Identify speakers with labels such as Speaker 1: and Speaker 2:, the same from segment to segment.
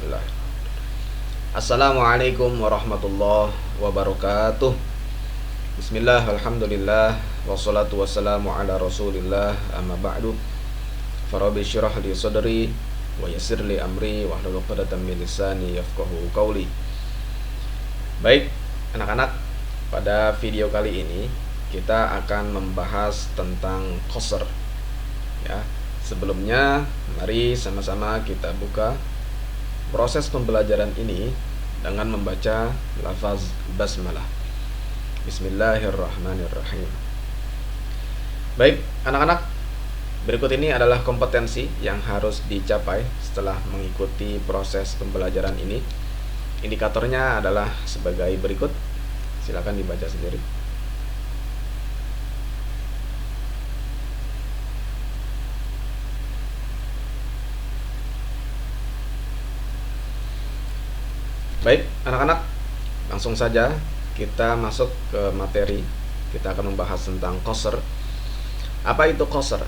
Speaker 1: Bismillah. Assalamualaikum warahmatullahi wabarakatuh. Bismillah, alhamdulillah, wassalatu wassalamu ala rasulillah, amma ba'du. Farabi syirah li sadri wa yassir li amri wahlul 'uqdatam min lisani yafqahu qawli. Baik, anak-anak, pada video kali ini kita akan membahas tentang qasr. Ya, sebelumnya mari sama-sama kita buka proses pembelajaran ini dengan membaca lafaz basmalah. Bismillahirrahmanirrahim. Baik, anak-anak, berikut ini adalah kompetensi yang harus dicapai setelah mengikuti proses pembelajaran ini. Indikatornya adalah sebagai berikut. Silakan dibaca sendiri. Baik, anak-anak, langsung saja kita masuk ke materi. Kita akan membahas tentang qasr. Apa itu qasr?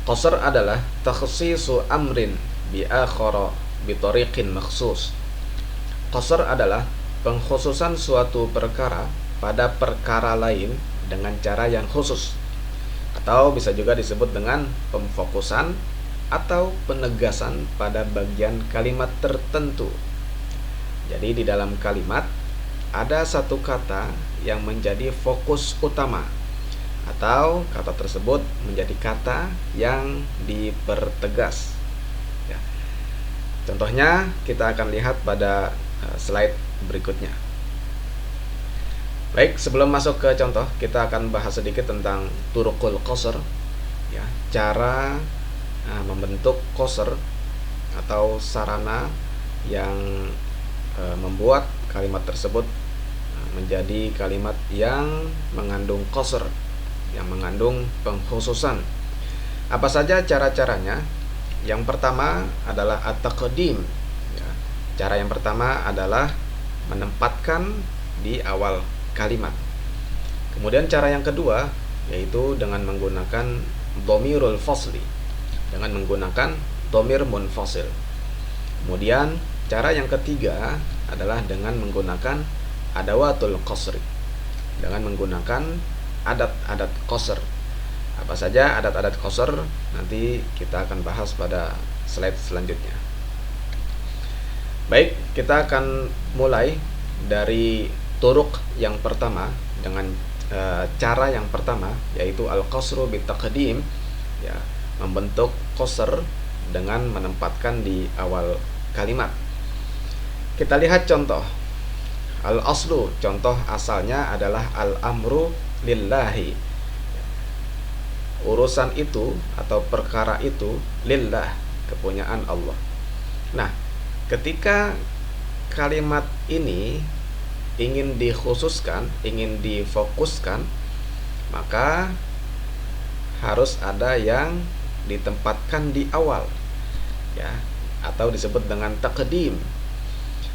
Speaker 1: Qasr adalah takhsisu amrin bi akhara bi tariqin makhsus. Qasr adalah pengkhususan suatu perkara pada perkara lain dengan cara yang khusus, atau bisa juga disebut dengan pemfokusan atau penegasan pada bagian kalimat tertentu. Jadi di dalam kalimat ada satu kata yang menjadi fokus utama, atau kata tersebut menjadi kata yang dipertegas. Ya. Contohnya kita akan lihat pada slide berikutnya. Baik, sebelum masuk ke contoh, kita akan bahas sedikit tentang turuqul qasr, ya, cara membentuk qasr atau sarana yang membuat kalimat tersebut menjadi kalimat yang mengandung qasr, yang mengandung pengkhususan. Apa saja cara-caranya? Yang pertama adalah at-taqdim. Ya, cara yang pertama adalah menempatkan di awal kalimat. Kemudian cara yang kedua yaitu dengan menggunakan dhamirul fasli, dengan menggunakan dhamir munfasil. Kemudian cara yang ketiga adalah dengan menggunakan adawatul qasri, dengan menggunakan adat-adat qasr. Apa saja adat-adat qasr? Nanti kita akan bahas pada slide selanjutnya. Baik, kita akan mulai dari turuq yang pertama dengan cara yang pertama, yaitu al-qasru bitaqdim, ya, membentuk qasr dengan menempatkan di awal kalimat. Kita lihat contoh. Al-aslu, contoh asalnya adalah al-amru lillahi. Urusan itu atau perkara itu lillah, kepunyaan Allah. Nah, ketika kalimat ini ingin dikhususkan, ingin difokuskan, maka harus ada yang ditempatkan di awal, ya, atau disebut dengan taqdim.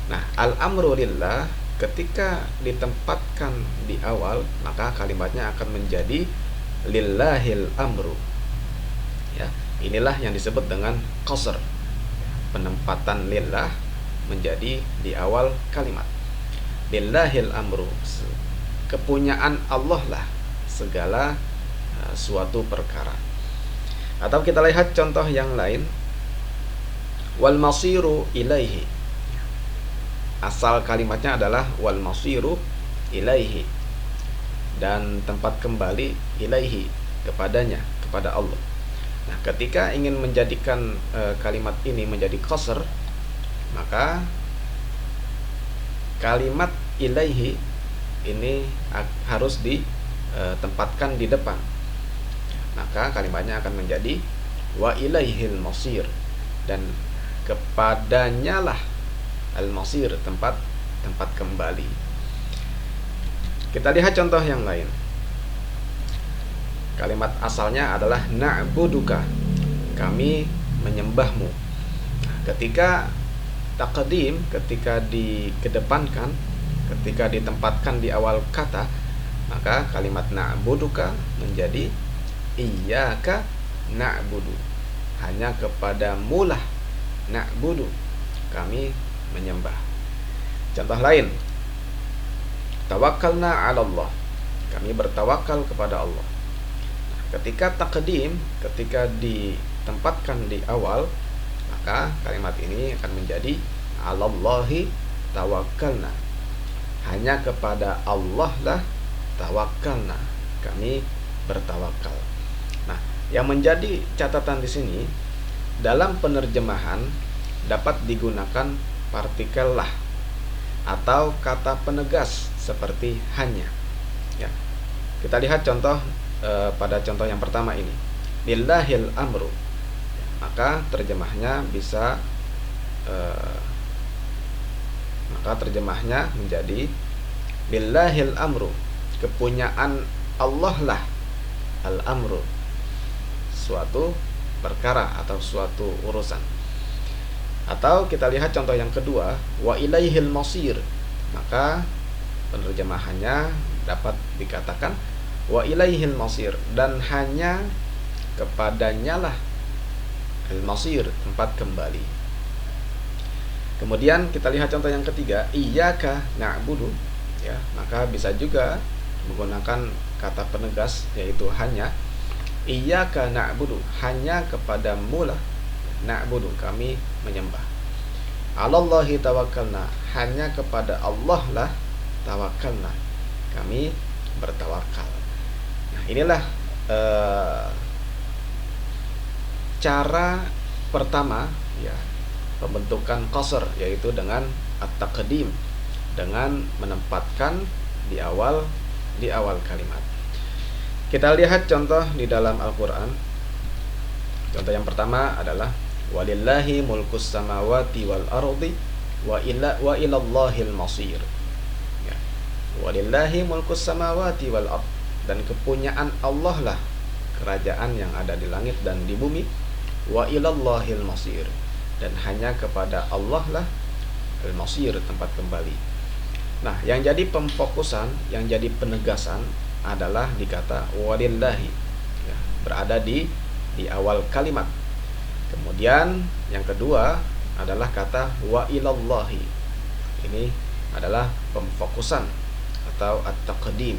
Speaker 1: Nah, al-amru lillah ketika ditempatkan di awal, maka kalimatnya akan menjadi lillahil amru. Ya, inilah yang disebut dengan qasr. Penempatan lillah menjadi di awal kalimat. Lillahil amru, kepunyaan Allah lah segala suatu perkara. Atau kita lihat contoh yang lain. Wal masiru ilaihi. Asal kalimatnya adalah wal masiru ilaihi, dan tempat kembali ilaihi, kepadanya, kepada Allah. Nah, ketika ingin menjadikan kalimat ini menjadi qasr, maka kalimat ilaihi ini harus ditempatkan di depan. Maka kalimatnya akan menjadi wa ilaihil masir, dan kepadanya lah al-masir, tempat kembali. Kita lihat contoh yang lain. Kalimat asalnya adalah na'buduka, kami menyembahmu. Nah, ketika taqdim, ketika dikedepankan, ketika ditempatkan di awal kata, maka kalimat na'buduka menjadi iyyaka na'budu, hanya kepadamu lah na'budu, kami menyembah. Contoh lain, tawakkalna 'ala Allah, kami bertawakal kepada Allah. Nah, ketika taqdim, ketika ditempatkan di awal, maka kalimat ini akan menjadi 'alallahi tawakkalna, hanya kepada Allah lah tawakkalna, kami bertawakal. Nah, yang menjadi catatan di sini, dalam penerjemahan dapat digunakan partikel lah atau kata penegas seperti hanya. Ya. Kita lihat contoh pada contoh yang pertama ini. Lillahil amru. Ya, maka terjemahnya bisa menjadi lillahil amru, kepunyaan Allah lah al-amru, suatu perkara atau suatu urusan. Atau kita lihat contoh yang kedua, wa ilaihil masir, maka penerjemahannya dapat dikatakan wa ilaihil masir, dan hanya kepadanya lah al-masir, tempat kembali. Kemudian kita lihat contoh yang ketiga, iyyaka na'budu, ya, maka bisa juga menggunakan kata penegas yaitu hanya. Iyyaka na'budu, hanya kepadamu lah na'budu, kami menyembah. 'Alallahi tawakkalna, hanya kepada Allah lah tawakkalna, kami bertawakal. Nah, inilah cara pertama, ya, pembentukan qasr, yaitu dengan at-taqdim, dengan menempatkan di awal kalimat. Kita lihat contoh di dalam Al-Quran. Contoh yang pertama adalah walillahi mulkus samawati wal ardi wa ilallahil masir. Ya. Walillahi mulkus samawati wal ard, dan kepunyaan Allah lah kerajaan yang ada di langit dan di bumi. Wa ilallahil masir, dan hanya kepada Allah lah al-masir, tempat kembali. Nah, yang jadi pemfokusan, yang jadi penegasan adalah di kata walillahi, ya, berada di awal kalimat. Kemudian yang kedua adalah kata wa ilallahi. Ini adalah pemfokusan atau at-taqdim.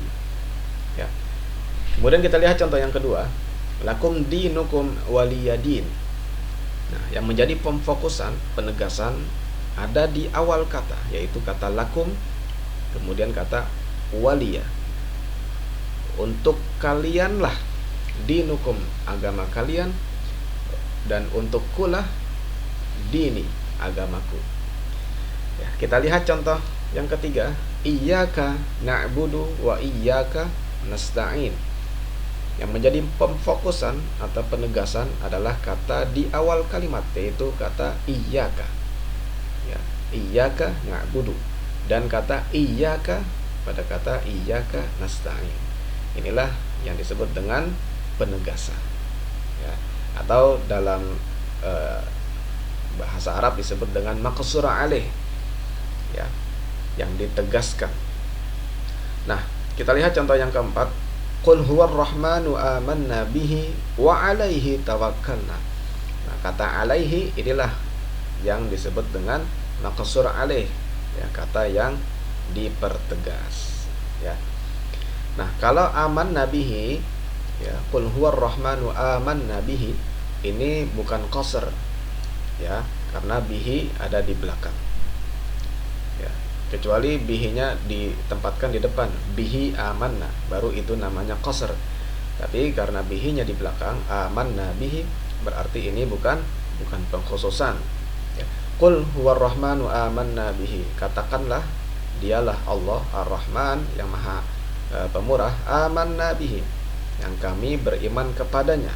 Speaker 1: Ya. Kemudian kita lihat contoh yang kedua, lakum dinukum waliyadin. Nah, yang menjadi pemfokusan, penegasan ada di awal kata, yaitu kata lakum, kemudian kata waliya. Untuk kalianlah, dinukum, agama kalian, dan untuk kulah, dini, agamaku. Ya, kita lihat contoh yang ketiga, iyyaka na'budu wa iyyaka nasta'in. Yang menjadi pemfokusan atau penegasan adalah kata di awal kalimat, yaitu kata iyyaka. Ya, iyyaka na'budu, dan kata iyyaka pada kata iyyaka nasta'in. Inilah yang disebut dengan penegasan, ya, atau dalam bahasa Arab disebut dengan maqsur alaih, ya, yang ditegaskan. Nah, kita lihat contoh yang keempat, qul huwar rahmanu amanna bihi wa alaihi tawakkalna. Nah, kata alaihi inilah yang disebut dengan maqsur alaih, ya, kata yang dipertegas, ya. Nah, kalau aman nabihi, ya, qul huwar rahmanu amanna bihi, ini bukan qasr, ya, karena bihi ada di belakang, ya, kecuali bihinya ditempatkan di depan, bihi amanna, baru itu namanya qasr. Tapi karena bihinya di belakang, amanna bihi, berarti ini bukan pengkhususan, ya. Qul huwar rahmanu amanna bihi, katakanlah dialah Allah ar-Rahman, yang maha pemurah, amanna bihi, yang kami beriman kepadanya,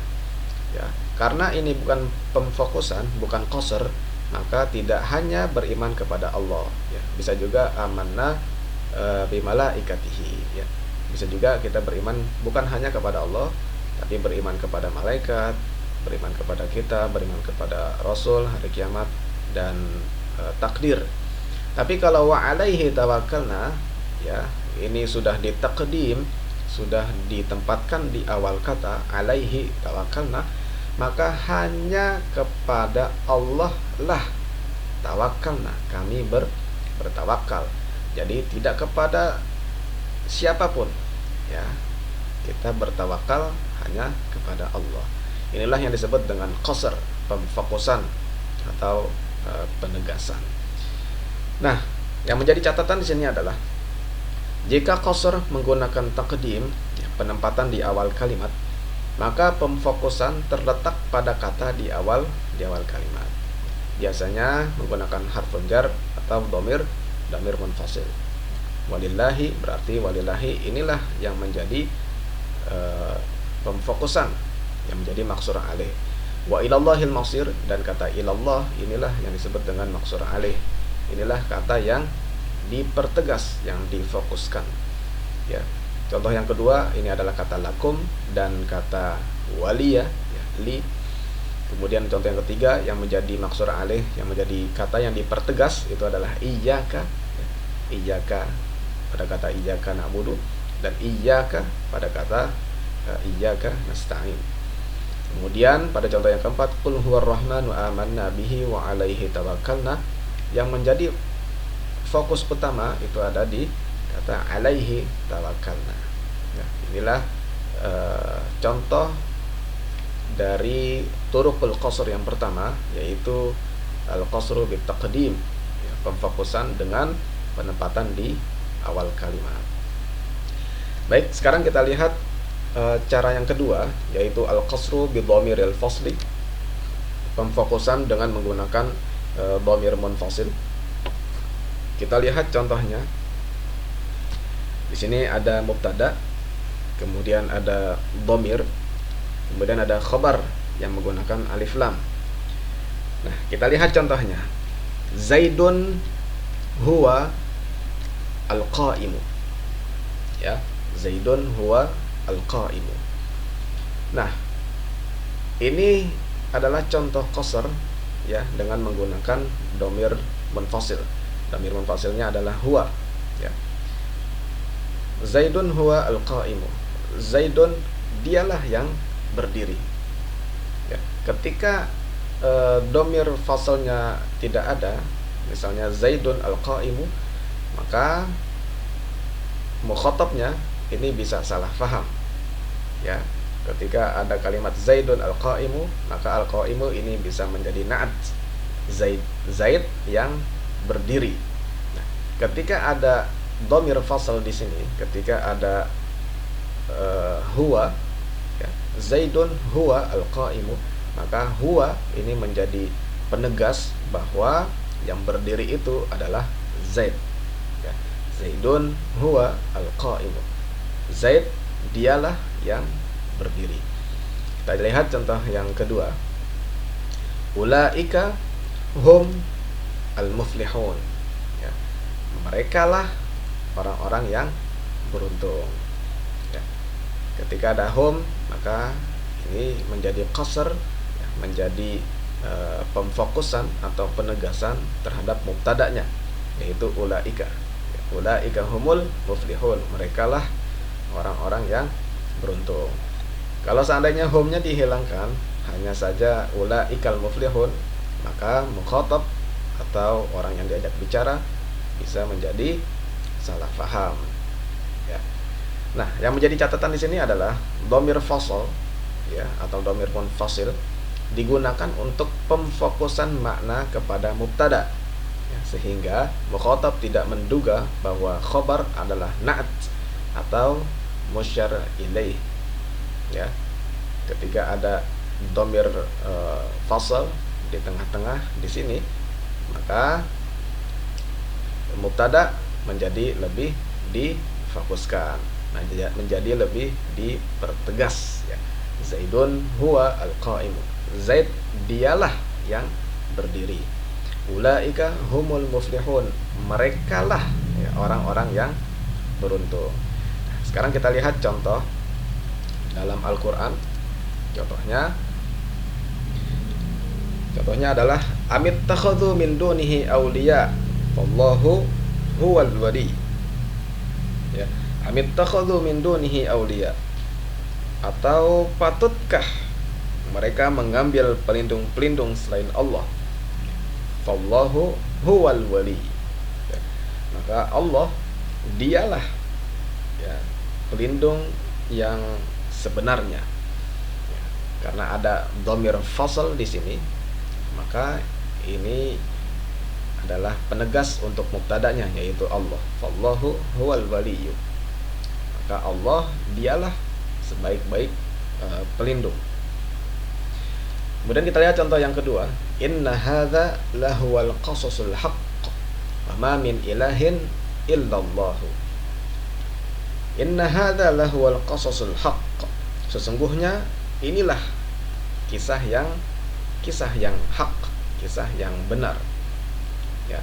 Speaker 1: ya. Karena ini bukan pemfokusan, bukan qasr, maka tidak hanya beriman kepada Allah, ya. Bisa juga amanna bimalaikatihi, ya. Bisa juga kita beriman bukan hanya kepada Allah, tapi beriman kepada malaikat, beriman kepada kita, beriman kepada Rasul, hari kiamat, dan takdir. Tapi kalau wa alaihi tawakkalna, ya, ini sudah ditaqdim, sudah ditempatkan di awal kata alaihi tawakkalna, maka hanya kepada Allah lah tawakalna, kami bertawakal. Jadi tidak kepada siapapun, ya. Kita bertawakal hanya kepada Allah. Inilah yang disebut dengan qasr, pemfokusan atau penegasan. Nah, yang menjadi catatan di sini adalah jika qasr menggunakan taqdim, ya, penempatan di awal kalimat, maka pemfokusan terletak pada kata di awal kalimat. Biasanya menggunakan harfun jar atau domir munfasil. Walillahi berarti walillahi inilah yang menjadi pemfokusan, yang menjadi maksur alaih. Wa ilallahil masir, dan kata ilallah inilah yang disebut dengan maksur alaih. Inilah kata yang dipertegas, yang difokuskan, ya. Contoh yang kedua ini adalah kata lakum dan kata waliyah, ya, li. Kemudian contoh yang ketiga yang menjadi maksur alaih, yang menjadi kata yang dipertegas, itu adalah iyyaka, ya. Iyyaka pada kata iyyaka na'budu, dan iyyaka pada kata iyyaka nasta'in. Kemudian pada contoh yang keempat, qul huwar rahmanu amanna bihi wa alaihi tawakkalna, yang menjadi fokus utama itu ada di kata alaihi tawakkalna. Nah, inilah contoh dari turuqul qasr yang pertama, yaitu al-qasru bit taqdim, ya, pemfokusan dengan penempatan di awal kalimat. Baik, sekarang kita lihat cara yang kedua, yaitu al-qasru bi dhamiril fasli, pemfokusan dengan menggunakan dhamir munfasil. Kita lihat contohnya. Di sini ada mubtada, kemudian ada dhamir, kemudian ada khabar yang menggunakan alif lam. Nah, kita lihat contohnya. Zaidun huwa al-qa'imu. Ya, Zaidun huwa al-qa'imu. Nah, ini adalah contoh qasr, ya, dengan menggunakan dhamir munfasil. Dhamir munfasilnya adalah huwa, ya. Zaidun huwa al-qa'imu. Zaidun dialah yang berdiri. Ya, ketika dhamir fasilnya tidak ada, misalnya Zaidun al-qa'imu, maka mukhatabnya ini bisa salah faham. Ya, ketika ada kalimat Zaidun al-qa'imu, maka al-qa'imu ini bisa menjadi na'at Zaid yang berdiri. Nah, ketika ada dhamir fasal di sini, ketika ada huwa, ya, Zaidun huwa al-qa'imu, maka huwa ini menjadi penegas bahwa yang berdiri itu adalah Zaid. Ya, Zaidun huwa al-qa'imu. Zaid dialah yang berdiri. Kita lihat contoh yang kedua. Ulaika hum al-muflihun. Ya, mereka lah orang-orang yang beruntung. Ya, ketika ada hum, maka ini menjadi qasr, ya, menjadi pemfokusan atau penegasan terhadap mubtada'nya, yaitu ulaika. Ya, ulaika humul muflihun. Mereka lah orang-orang yang beruntung. Kalau seandainya hum-nya dihilangkan, hanya saja ulaikal muflihun, maka mukhatab atau orang yang diajak bicara bisa menjadi salah faham. Ya. Nah, yang menjadi catatan di sini adalah dhamir fasal, ya, atau dhamir munfasil digunakan untuk pemfokusan makna kepada mubtada, ya, sehingga mukhatab tidak menduga bahwa khabar adalah na'at atau musyar ilaih. Ya, ketika ada dhamir fasal di tengah-tengah di sini, maka mubtada menjadi lebih difokuskan, menjadi lebih dipertegas, ya. Zaidun huwa al-qa'imu. Zaid dialah yang berdiri. Ulaika humul muflihun. Merekalah, ya, orang-orang yang beruntung. Nah, sekarang kita lihat contoh dalam Al-Qur'an. Contohnya adalah amit takhadhu min dunihi awliya wallahu huwal wali. Ya, amit takhadhu min dunihi awliya, atau patutkah mereka mengambil pelindung-pelindung selain Allah. Fallahu huwal wali. Ya, maka Allah dialah ya pelindung yang sebenarnya. Ya, karena ada dhamir fasal di sini, maka ini adalah penegas untuk mubtadanya, yaitu Allah. Fallahu huwal waliyyu. Maka Allah dialah sebaik-baik pelindung. Kemudian kita lihat contoh yang kedua, inna hadza lahuwal qasasul haqq wa ma min ilahin illallahu. Inna hadza lahuwal qasasul haqq. Sesungguhnya inilah kisah yang hak, kisah yang benar. Ya.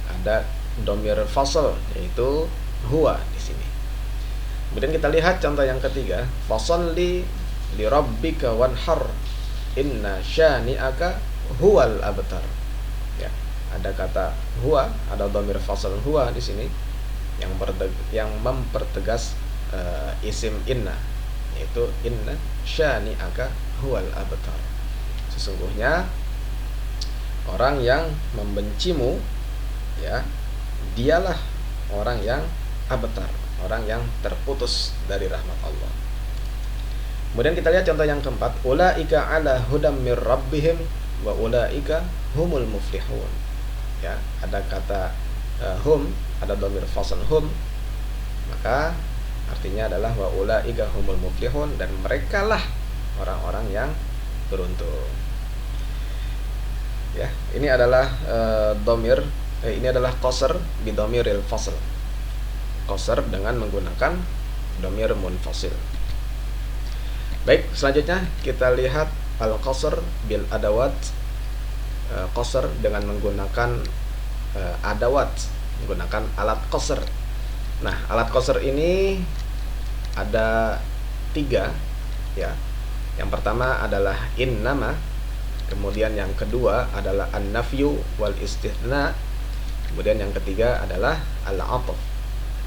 Speaker 1: Ada dhamir fasal yaitu huwa di sini. Kemudian kita lihat contoh yang ketiga, fasalli li rabbika wanhar inna syani'aka huwal abtar. Ya, ada kata huwa, ada dhamir fasal huwa di sini yang mempertegas isim inna, yaitu inna syani'aka huwal abtar. Sesungguhnya orang yang membencimu, ya, dialah orang yang abtar, orang yang terputus dari rahmat Allah. Kemudian kita lihat contoh yang keempat, ulaika ala hudam mir rabbihim wa ulaika humul muflihun. Ya, ada kata hum, ada dhamir fasal hum, maka artinya adalah wa ulaika humul muflihun, dan merekalah orang-orang yang beruntung. Ya, ini adalah ini adalah qasr bi dhamiril fasl. Qasr dengan menggunakan dhamir munfasil. Baik, selanjutnya kita lihat al-qasr bil adawat. Qasr dengan menggunakan adawat, menggunakan alat qasr. Nah, alat qasr ini ada 3, ya. Yang pertama adalah innama, kemudian yang kedua adalah an-nafyu wal istithna, kemudian yang ketiga adalah al-'athf.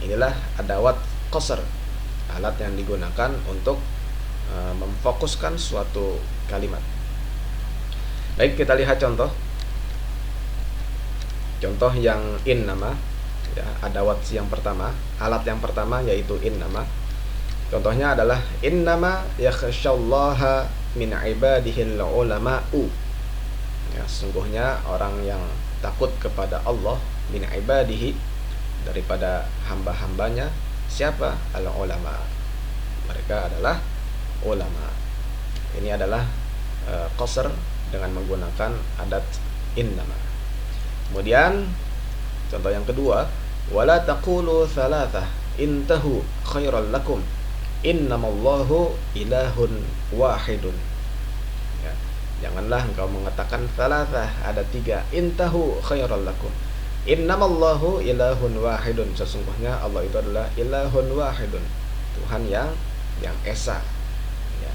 Speaker 1: Inilah adawat qasr, alat yang digunakan untuk memfokuskan suatu kalimat. Baik, kita lihat contoh yang innama, ya, adawat yang pertama, alat yang pertama yaitu innama. Contohnya adalah innama yakhsyallaha min ibadihil ulama'u. Ya, sungguhnya orang yang takut kepada Allah min ibadihi, daripada hamba-hambanya. Siapa? Al ulama. Mereka adalah ulama. Ini adalah qasr dengan menggunakan adat innama. Kemudian contoh yang kedua, wala taqulu thalathah intahu khairal lakum innamallahu ilahun wahidun. Ya, janganlah engkau mengatakan thalathah, ada 3, intahu khairal lakum innamallahu ilahun wahidun. Sesungguhnya Allah itu adalah ilahun wahidun, Tuhan yang esa. Ya,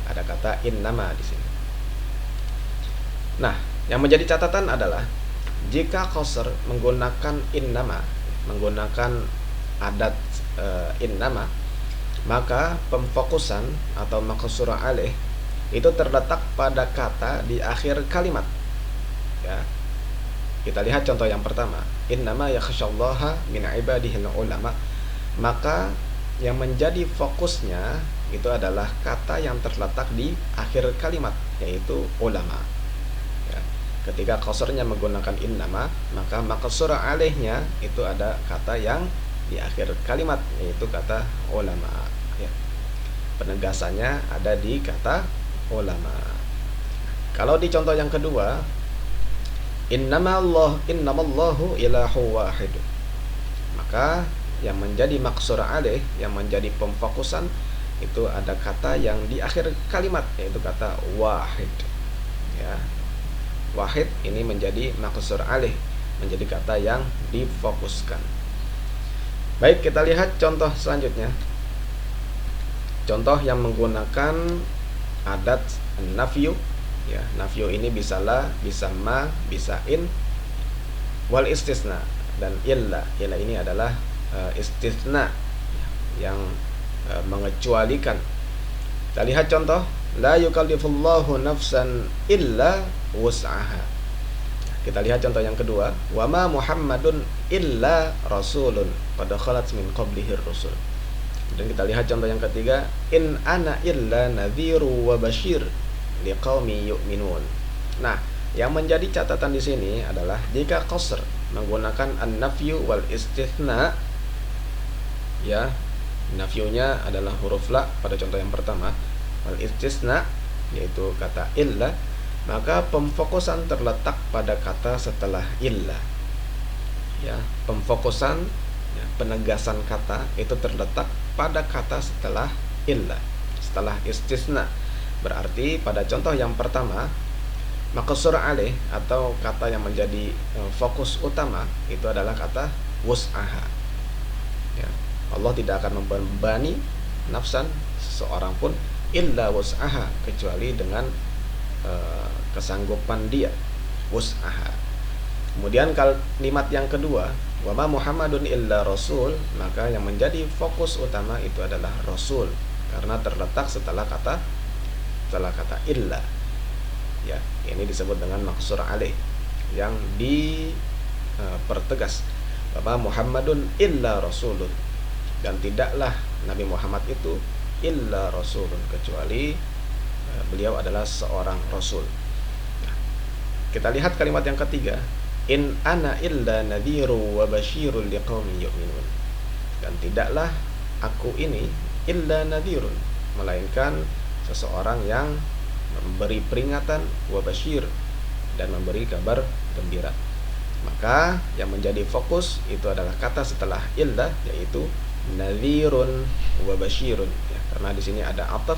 Speaker 1: ada kata innama di sini. Nah, yang menjadi catatan adalah jika qasr menggunakan innama, menggunakan adat innama, maka pemfokusan atau maqsur alaih itu terletak pada kata di akhir kalimat. Ya. Kita lihat contoh yang pertama, innama yakhsyallaha min ibadihil ulama. Maka yang menjadi fokusnya itu adalah kata yang terletak di akhir kalimat, yaitu ulama. Ya. Ketika qasrnya menggunakan innama, maka maqsur alaihnya itu ada kata yang di akhir kalimat, yaitu kata ulama. Ya. Penegasannya ada di kata ulama. Kalau di contoh yang kedua, innamallahu ilahu wahid, maka yang menjadi maqsur alaih, yang menjadi pemfokusan itu ada kata yang di akhir kalimat, yaitu kata wahid. Ya. Wahid ini menjadi maqsur alaih, menjadi kata yang difokuskan. Baik, kita lihat contoh selanjutnya. Contoh yang menggunakan adat nafyu. Ya, nafyu ini bisa la, bisa ma, bisa in, wal istisna, dan illa. Illa ini adalah istisna yang mengecualikan. Kita lihat contoh La yukallifullahu nafsan illa wus'aha. Kita lihat contoh yang kedua, wa ma Muhammadun illa rasulun qad khalat min qablihir rusul. Dan kita lihat contoh yang ketiga, in ana illa nadhiru wa basyir liqaumi yu'minun. Nah, yang menjadi catatan di sini adalah jika qasr menggunakan an-nafyu wal istithna, ya, nafyunya adalah huruf la pada contoh yang pertama, wal istisna yaitu kata illa, maka pemfokusan terletak pada kata setelah illa. Ya, pemfokusan, ya, penegasan kata itu terletak pada kata setelah illa, setelah istisna. Berarti pada contoh yang pertama, maqsur alaih atau kata yang menjadi fokus utama itu adalah kata wus'aha. Ya, Allah tidak akan membebani nafsan seseorang pun illa wus'aha, kecuali dengan kesanggupan dia, wus'aha. Kemudian kalimat yang kedua, wa ma Muhammadun illa rasul, maka yang menjadi fokus utama itu adalah rasul, karena terletak setelah kata illa. Ya, ini disebut dengan maqsur alaih, yang dipertegas bahwa Muhammadun illa rasulun, dan tidaklah Nabi Muhammad itu illa rasulun, kecuali beliau adalah seorang rasul. Nah, kita lihat kalimat yang ketiga, in ana illa nadhiru wa basyirul liqaumin yu'minun, dan tidaklah aku ini illa nadhirun, melainkan seseorang yang memberi peringatan, wa basyir, dan memberi kabar gembira. Maka yang menjadi fokus itu adalah kata setelah illa, yaitu nadhirun wa basyirun, ya, karena di sini ada ataf,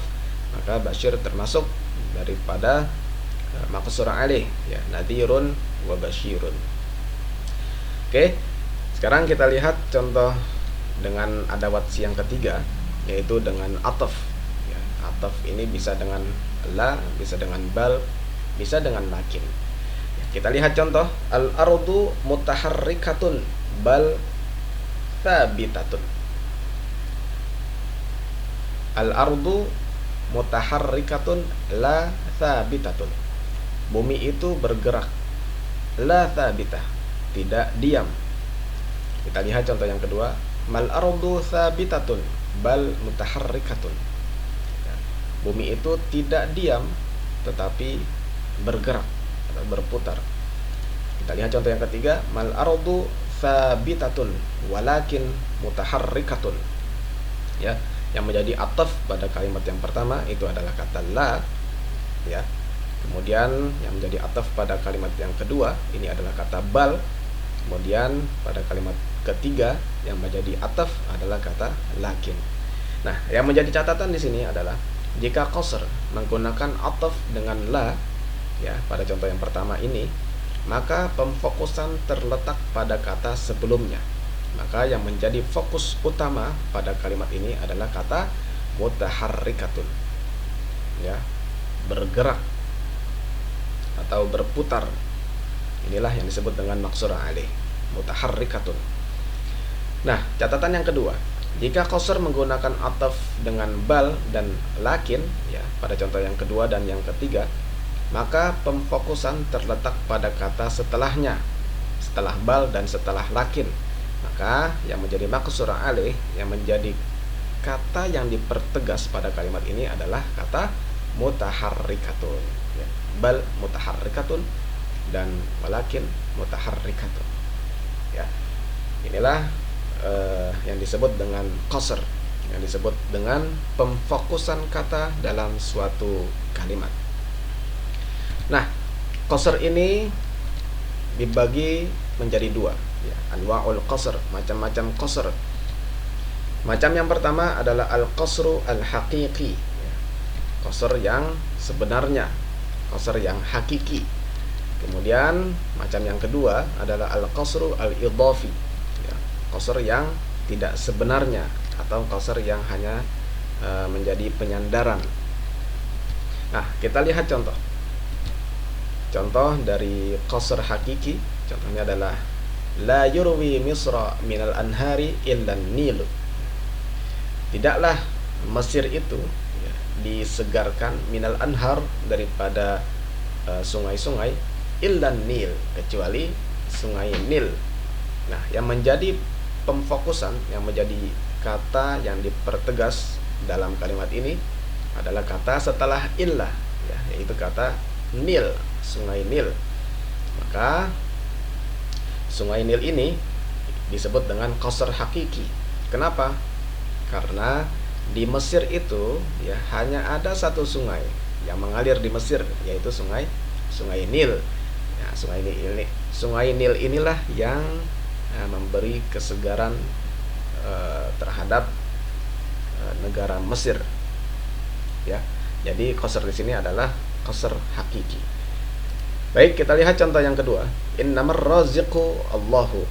Speaker 1: maka basyir termasuk daripada maqsur alaih, ya, nadhirun wa basyirun. Oke, sekarang kita lihat contoh dengan adawat yang ketiga, yaitu dengan ataf. Ya, ataf ini bisa dengan la, bisa dengan bal, bisa dengan lakin. Ya, kita lihat contoh, al-ardu mutaharrikatun bal thabitatun. Al-ardu mutaharrikatun la thabitatun. Bumi itu bergerak, la thabitah, tidak diam. Kita lihat contoh yang kedua, mal ardu thabitatun bal mutaharrikatun. Ya, bumi itu tidak diam tetapi bergerak atau berputar. Kita lihat contoh yang ketiga, mal ardu thabitatun walakin mutaharrikatun. Ya, yang menjadi ataf pada kalimat yang pertama itu adalah kata la, ya. Kemudian yang menjadi ataf pada kalimat yang kedua ini adalah kata bal. Kemudian pada kalimat ketiga yang menjadi ataf adalah kata lakin. Nah, yang menjadi catatan di sini adalah jika qasr menggunakan ataf dengan la, ya, pada contoh yang pertama ini, maka pemfokusan terletak pada kata sebelumnya. Maka yang menjadi fokus utama pada kalimat ini adalah kata mutaharrikatun, ya, bergerak atau berputar. Inilah yang disebut dengan maqsur alaih, mutaharrikatun. Nah, catatan yang kedua, jika qasr menggunakan ataf dengan bal dan lakin, ya, pada contoh yang kedua dan yang ketiga, maka pemfokusan terletak pada kata setelahnya, setelah bal dan setelah lakin. Maka yang menjadi maqsur alaih, yang menjadi kata yang dipertegas pada kalimat ini adalah kata mutaharrikatun, ya, bal mutaharrikatun dan walakin mutaharrikatun. Ya, inilah yang disebut dengan qasr, yang disebut dengan pemfokusan kata dalam suatu kalimat. Nah, qasr ini dibagi menjadi dua, ya, anwa'ul qasr, macam-macam qasr. Macam yang pertama adalah al-qasru al-haqiqi, ya, qasr yang sebenarnya, qasr yang hakiki. Kemudian macam yang kedua adalah al-qasru al-idhafi, ya, qasr yang tidak sebenarnya atau qasr yang hanya menjadi penyandaran. Nah, kita lihat contoh. Contoh dari qasr hakiki, contohnya adalah la yurwi misra minal anhari illa nilu. Tidaklah Mesir itu, ya, disegarkan minal anhar daripada sungai-sungai, illan Nil, kecuali sungai Nil. Nah, yang menjadi pemfokusan, yang menjadi kata yang dipertegas dalam kalimat ini adalah kata setelah illah, ya, yaitu kata Nil, sungai Nil. Maka sungai Nil ini disebut dengan qasr hakiki. Kenapa? Karena di Mesir itu ya hanya ada satu sungai yang mengalir di Mesir, yaitu sungai Nil. Ya, sungai Nil inilah yang memberi kesegaran terhadap negara Mesir. Ya. Jadi qasr di sini adalah qasr hakiki. Baik, kita lihat contoh yang kedua. Innamar raziqu Allahu.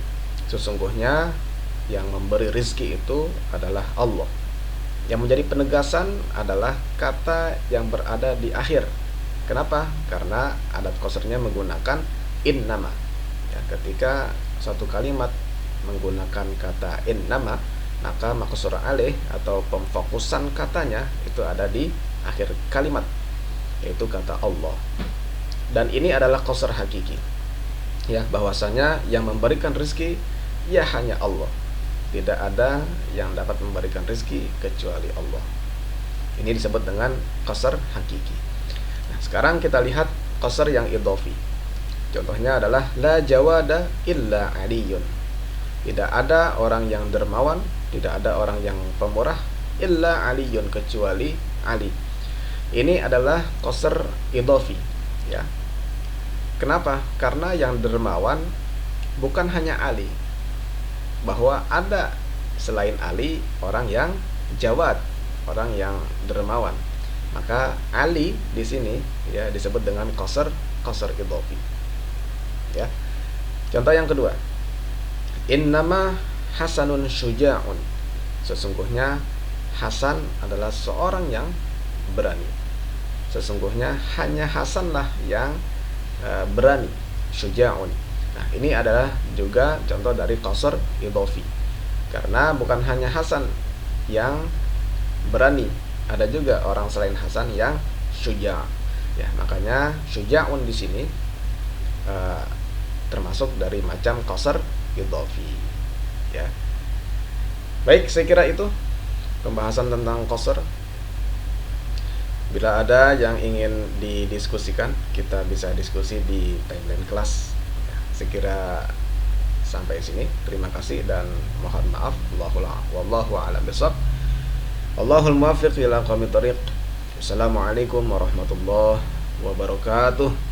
Speaker 1: Sesungguhnya yang memberi rizki itu adalah Allah. Yang menjadi penegasan adalah kata yang berada di akhir. Kenapa? Karena adat qasrnya menggunakan innama. Ya, ketika suatu kalimat menggunakan kata innama, maka maqsur alaih atau pemfokusan katanya itu ada di akhir kalimat, yaitu kata Allah. Dan ini adalah qasr hakiki. Ya, bahwasanya yang memberikan rizki ya hanya Allah. Tidak ada yang dapat memberikan rizki kecuali Allah. Ini disebut dengan qasr hakiki. Nah, sekarang kita lihat qasr yang idhofi. Contohnya adalah la jawada illa aliyun. Tidak ada orang yang dermawan, tidak ada orang yang pemurah, illa aliyun, kecuali Ali. Ini adalah qasr idhofi, ya. Kenapa? Karena yang dermawan bukan hanya Ali, bahwa ada selain Ali orang yang jawad, orang yang dermawan. Maka Ali di sini ya disebut dengan qasr idhofi. Ya. Contoh yang kedua. Innama Hasanun syuja'un. Sesungguhnya Hasan adalah seorang yang berani. Sesungguhnya hanya Hasanlah yang berani, syuja'un. Nah, ini adalah juga contoh dari qasr idhofi. Karena bukan hanya Hasan yang berani, ada juga orang selain Hasan yang syuja'. Ya, makanya syuja'un di sini termasuk dari macam qasr idhofi. Ya. Baik, saya kira itu pembahasan tentang qasr. Bila ada yang ingin didiskusikan, kita bisa diskusi di timeline kelas. Saya kira sampai sini. Terima kasih dan mohon maaf. Wallahu a'lam bishawab. Allahul muwaffiq ila aqwamit thoriq. Assalamualaikum warahmatullahi wabarakatuh.